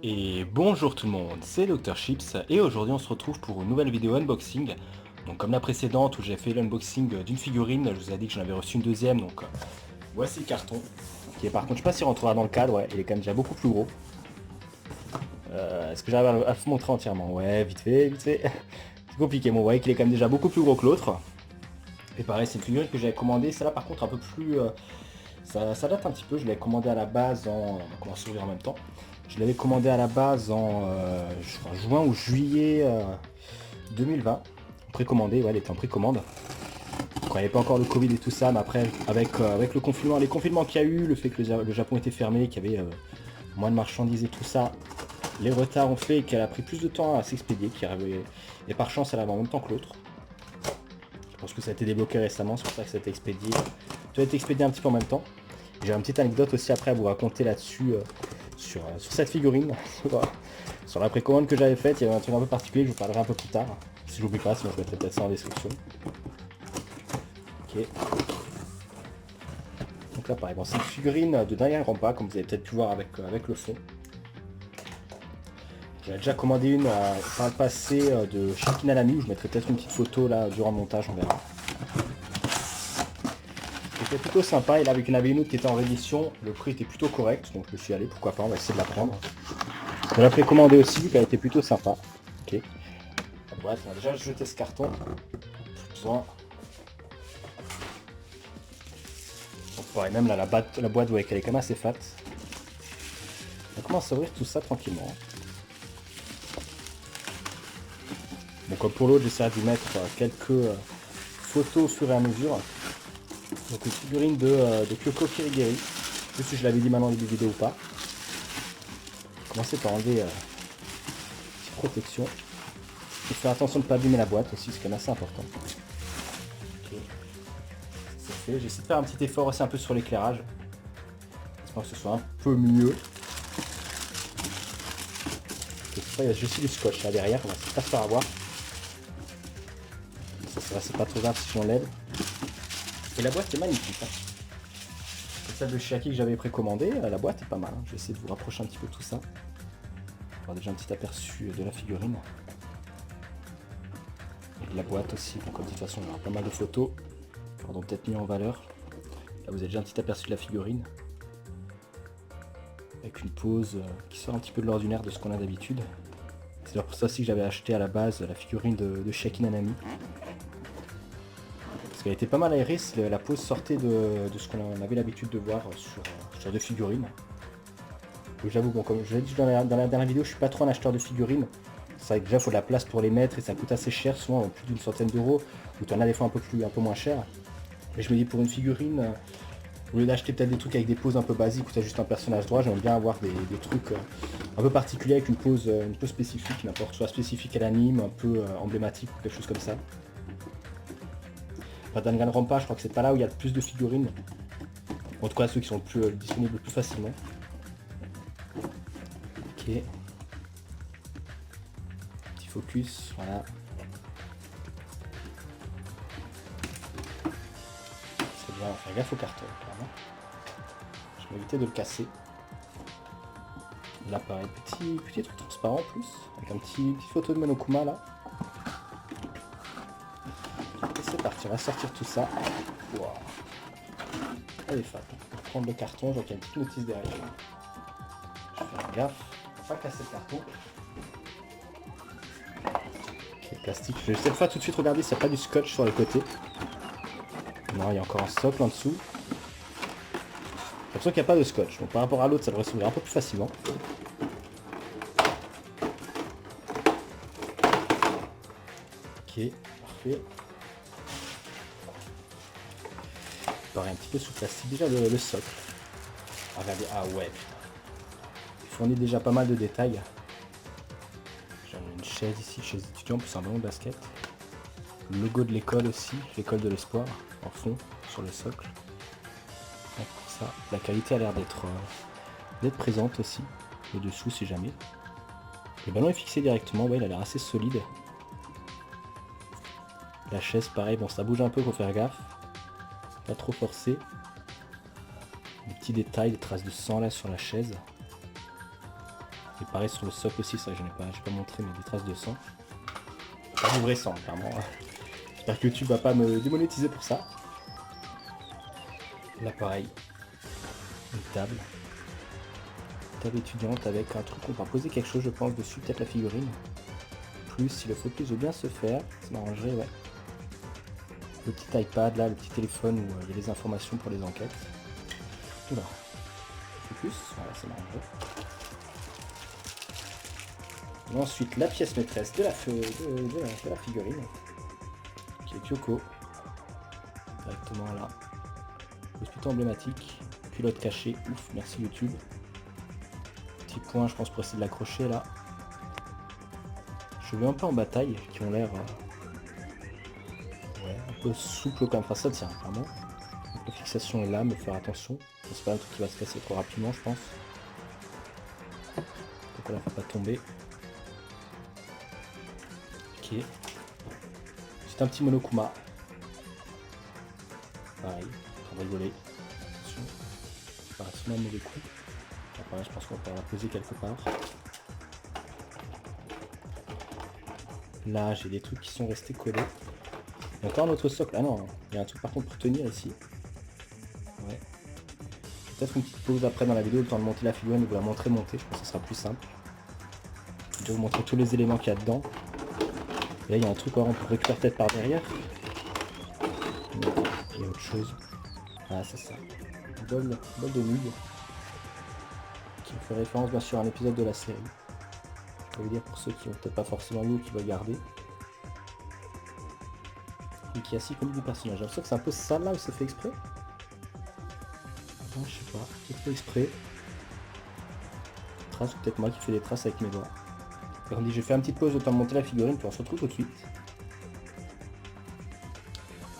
Et bonjour tout le monde, c'est Dr Chips et aujourd'hui on se retrouve pour une nouvelle vidéo unboxing. Donc comme la précédente où j'ai fait l'unboxing d'une figurine, je vous ai dit que j'en avais reçu une deuxième, donc voici le carton. Qui est par contre, je sais pas s'il rentrera dans le cadre, ouais, il est quand même déjà beaucoup plus gros. Est-ce que j'arrive à le montrer entièrement? Ouais, vite fait, vite fait. C'est compliqué, mais vous voyez qu'il est quand même déjà beaucoup plus gros que l'autre. Et pareil, c'est une figurine que j'avais commandée, celle-là par contre un peu plus... ça date un petit peu, je l'avais commandé à la base en... On va commencer à ouvrir en même temps. Je l'avais commandé à la base en je crois, juin ou juillet 2020. Précommandé, ouais, elle était en précommande. Quand il n'y avait pas encore le Covid et tout ça, mais après, avec le confinement, les confinements qu'il y a eu, le fait que le Japon était fermé, qu'il y avait moins de marchandises et tout ça, les retards ont fait qu'elle a pris plus de temps à s'expédier, et par chance elle arrive en même temps que l'autre. Je pense que ça a été débloqué récemment, c'est pour ça que ça a été expédié. Tout a été expédié un petit peu en même temps. J'ai une petite anecdote aussi après à vous raconter là-dessus, sur cette figurine, sur la précommande que j'avais faite. Il y avait un truc un peu particulier, je vous parlerai un peu plus tard. Si j'oublie pas, sinon je mettrai peut-être ça en description. Ok. Donc là pareil, bon, c'est une figurine de Danganronpa, comme vous avez peut-être pu voir avec le fond. J'avais déjà commandé une par le passé de Shakin Nanami, je mettrai peut-être une petite photo là durant le montage, on verra. C'était plutôt sympa, et là avec une avait une autre qui était en réédition, le prix était plutôt correct, donc je me suis allé, pourquoi pas, on va essayer de la prendre. Je l'ai précommandé aussi, vu qu'elle était plutôt sympa. Ok. Bref, on a déjà jeté ce carton. Besoin. Ouais, même là, la boîte, vous voyez qu'elle est quand même assez fat. On commence à ouvrir tout ça tranquillement. Bon, comme pour l'autre, j'essaierai de vous mettre quelques photos au fur et à mesure. Donc une figurine de Kyoko Kirigiri. Je sais pas si je l'avais dit maintenant dans les vidéos ou pas. Je vais commencer par enlever petite protection. Et faire attention de ne pas abîmer la boîte aussi, c'est quand même assez important. Ok. C'est fait. J'essaie de faire un petit effort aussi un peu sur l'éclairage. J'espère que ce soit un peu mieux. Il y a juste du scotch là derrière, on va pas se faire avoir. Ça va, c'est pas trop grave si on lève. Et la boîte est magnifique. Hein. C'est celle de Chiaki que j'avais précommandée, la boîte est pas mal. Hein. Je vais essayer de vous rapprocher un petit peu tout ça. On a déjà un petit aperçu de la figurine. Et de la boîte aussi, donc de toute façon il y aura pas mal de photos qui auront peut-être mis en valeur. Là vous avez déjà un petit aperçu de la figurine. Avec une pose qui sort un petit peu de l'ordinaire de ce qu'on a d'habitude. C'est pour ça aussi que j'avais acheté à la base la figurine de Shakin Nanami. Parce qu'elle était pas mal aérée, la pose sortait de ce qu'on avait l'habitude de voir sur des figurines. J'avoue, bon, comme je l'ai dit dans la dernière vidéo, je suis pas trop un acheteur de figurines. C'est vrai que déjà il faut de la place pour les mettre et ça coûte assez cher, souvent plus d'une centaine d'euros, ou tu en as des fois un peu moins cher. Et je me dis pour une figurine, au lieu d'acheter peut-être des trucs avec des poses un peu basiques où tu as juste un personnage droit, j'aime bien avoir des trucs un peu particuliers avec une pose spécifique, n'importe, soit spécifique à l'anime, un peu emblématique ou quelque chose comme ça. Enfin, Danganronpa, je crois que c'est pas là où il y a le plus de figurines. En tout cas ceux qui sont plus disponibles plus facilement. Ok. Petit focus, voilà. C'est bien, on va faire gaffe au carton, clairement. Je vais éviter de le casser. Là pareil, petit truc transparent en plus, avec un petite photo de Monokuma là. Et c'est parti, on va sortir tout ça. Wow. Elle est fat. On va prendre le carton, je vois qu'il y a une petite notice derrière. Je vais faire gaffe, on va pas casser le carton. Ok, plastique. Je vais cette fois tout de suite regarder s'il n'y a pas du scotch sur le côté. Non, il y a encore un socle en dessous. J'ai l'impression qu'il n'y a pas de scotch. Donc par rapport à l'autre, ça devrait s'ouvrir un peu plus facilement. Ok, parfait. Pareil, un petit peu sous plastique. Déjà le socle. Regardez, ah ouais, putain. Il fournit déjà pas mal de détails. J'ai une chaise ici, chaise étudiant, plus un ballon de basket. Le logo de l'école aussi, l'école de l'espoir, en fond, sur le socle. Donc, ça, la qualité a l'air d'être présente aussi, le dessous si jamais. Le ballon est fixé directement, ouais, il a l'air assez solide. La chaise, pareil, bon, ça bouge un peu, faut faire gaffe. Pas trop forcer. Des petits détails, des traces de sang là sur la chaise. Et pareil sur le socle aussi, ça je n'ai pas montré, mais des traces de sang. Pas du vrai sang, clairement. J'espère que YouTube va pas me démonétiser pour ça. Là pareil, une table. Table étudiante avec un truc, on va poser quelque chose je pense dessus, peut-être la figurine. Plus si le focus veut bien se faire, ça m'arrangerait, ouais. Le petit iPad là, le petit téléphone où il y a les informations pour les enquêtes. Oula. Focus, voilà, ça m'arrangerait. Et ensuite la pièce maîtresse de la figurine, qui est Kyoko. Directement là. C'est plutôt emblématique. Culotte cachée, ouf, merci YouTube. Petit point, je pense, pour essayer de l'accrocher là. Cheveux un peu en bataille, qui ont l'air ouais, un peu souple comme ça tient, vraiment. La fixation est là, mais faire attention. C'est pas un truc qui va se casser trop rapidement, je pense. Donc on la fait pas tomber. Ok. C'est un petit monokuma. Pareil, on va rigoler. Attention. Ça paraît sûrement un mauvais coup. Pareil, je pense qu'on va pouvoir la poser quelque part. Là, j'ai des trucs qui sont restés collés. Il y a encore un autre socle. Ah non, il y a un truc par contre pour tenir ici. Ouais. Peut-être une petite pause après dans la vidéo, le temps de monter la figurine et vous la montrer monter. Je pense que ce sera plus simple. Je vais vous montrer tous les éléments qu'il y a dedans. Et là, il y a un truc on peut récupérer peut-être par derrière. Il y a autre chose. Ah, c'est ça. Bol de nouilles. Qui fait référence bien sûr à un épisode de la série. Je peux vous dire pour ceux qui n'ont peut-être pas forcément vu ou qui veulent garder. Et qui est assis comme du personnage. J'ai l'impression que c'est un peu ça là où c'est fait exprès. Non, je sais pas, peut-être fait exprès. Trace, peut-être moi qui fais des traces avec mes doigts. Et on dit j'ai fait une petite pause de temps de monter la figurine, puis on se retrouve tout de suite.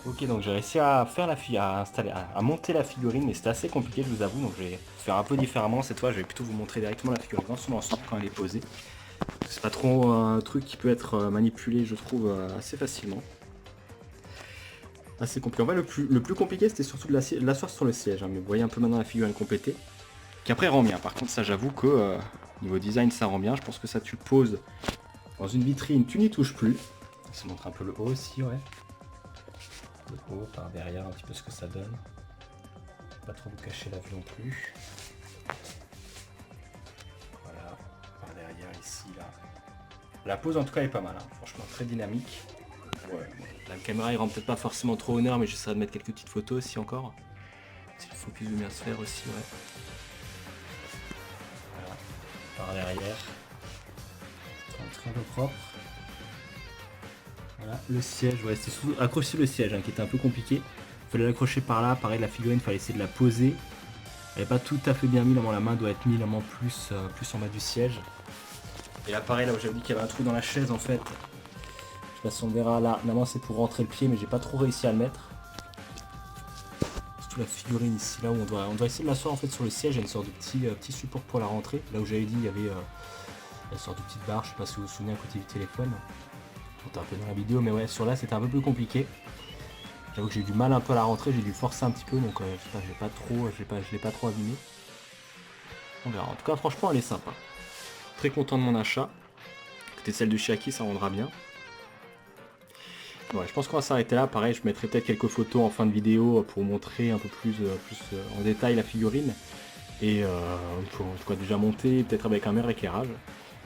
Ok, donc j'ai réussi à faire à monter la figurine, mais c'était assez compliqué, je vous avoue, donc je vais faire un peu différemment cette fois. Je vais plutôt vous montrer directement la figurine dans son ensemble quand elle est posée. C'est pas trop un truc qui peut être manipulé, je trouve, assez facilement. Assez compliqué. En fait, le plus compliqué, c'était surtout de l'asseoir sur le siège. Hein, mais vous voyez un peu maintenant la figurine complétée, qui après rend bien. Par contre, ça, j'avoue que niveau design, ça rend bien. Je pense que ça, tu le poses dans une vitrine, tu n'y touches plus. Ça montre un peu le haut aussi, ouais. Le haut par derrière, un petit peu ce que ça donne. Pas trop vous cacher la vue non plus. Voilà, par derrière ici, là. La pose en tout cas est pas mal, hein. Franchement très dynamique. Ouais. La caméra il rend peut-être pas forcément trop honneur, mais j'essaierai de mettre quelques petites photos aussi encore. Si le focus veut bien se faire aussi, ouais. Voilà, par derrière. Un peu propre. Voilà, le siège, ouais, c'est surtout accrocher le siège hein, qui était un peu compliqué. Il fallait l'accrocher par là, pareil la figurine, il fallait essayer de la poser. Elle n'est pas tout à fait bien mise, la main doit être mise plus en bas du siège. Et là pareil, là où j'avais dit qu'il y avait un trou dans la chaise en fait. Je sais pas si on verra là, normalement c'est pour rentrer le pied mais j'ai pas trop réussi à le mettre. Surtout la figurine ici, là où on doit essayer de l'asseoir en fait sur le siège, il y a une sorte de petit support pour la rentrée. Là où j'avais dit il y avait une sorte de petite barre, je sais pas si vous vous souvenez à côté du téléphone. On était un peu dans la vidéo mais ouais sur là c'était un peu plus compliqué. J'avoue que j'ai eu du mal un peu à la rentrée, j'ai dû forcer un petit peu donc je l'ai pas trop abîmé. On verra. En tout cas franchement elle est sympa. Très content de mon achat. Peut-être celle de Chiaki ça rendra bien. Ouais, je pense qu'on va s'arrêter là. Pareil, je mettrai peut-être quelques photos en fin de vidéo pour montrer un peu plus en détail la figurine. Et pour quoi déjà monter, peut-être avec un meilleur éclairage.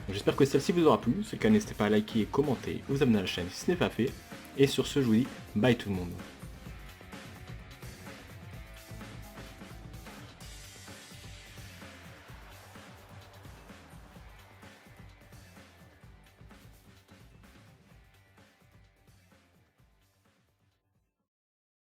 J'espère que celle-ci vous aura plu. Si c'est le cas, n'hésitez pas à liker, commenter, vous abonner à la chaîne si ce n'est pas fait. Et sur ce, je vous dis bye tout le monde.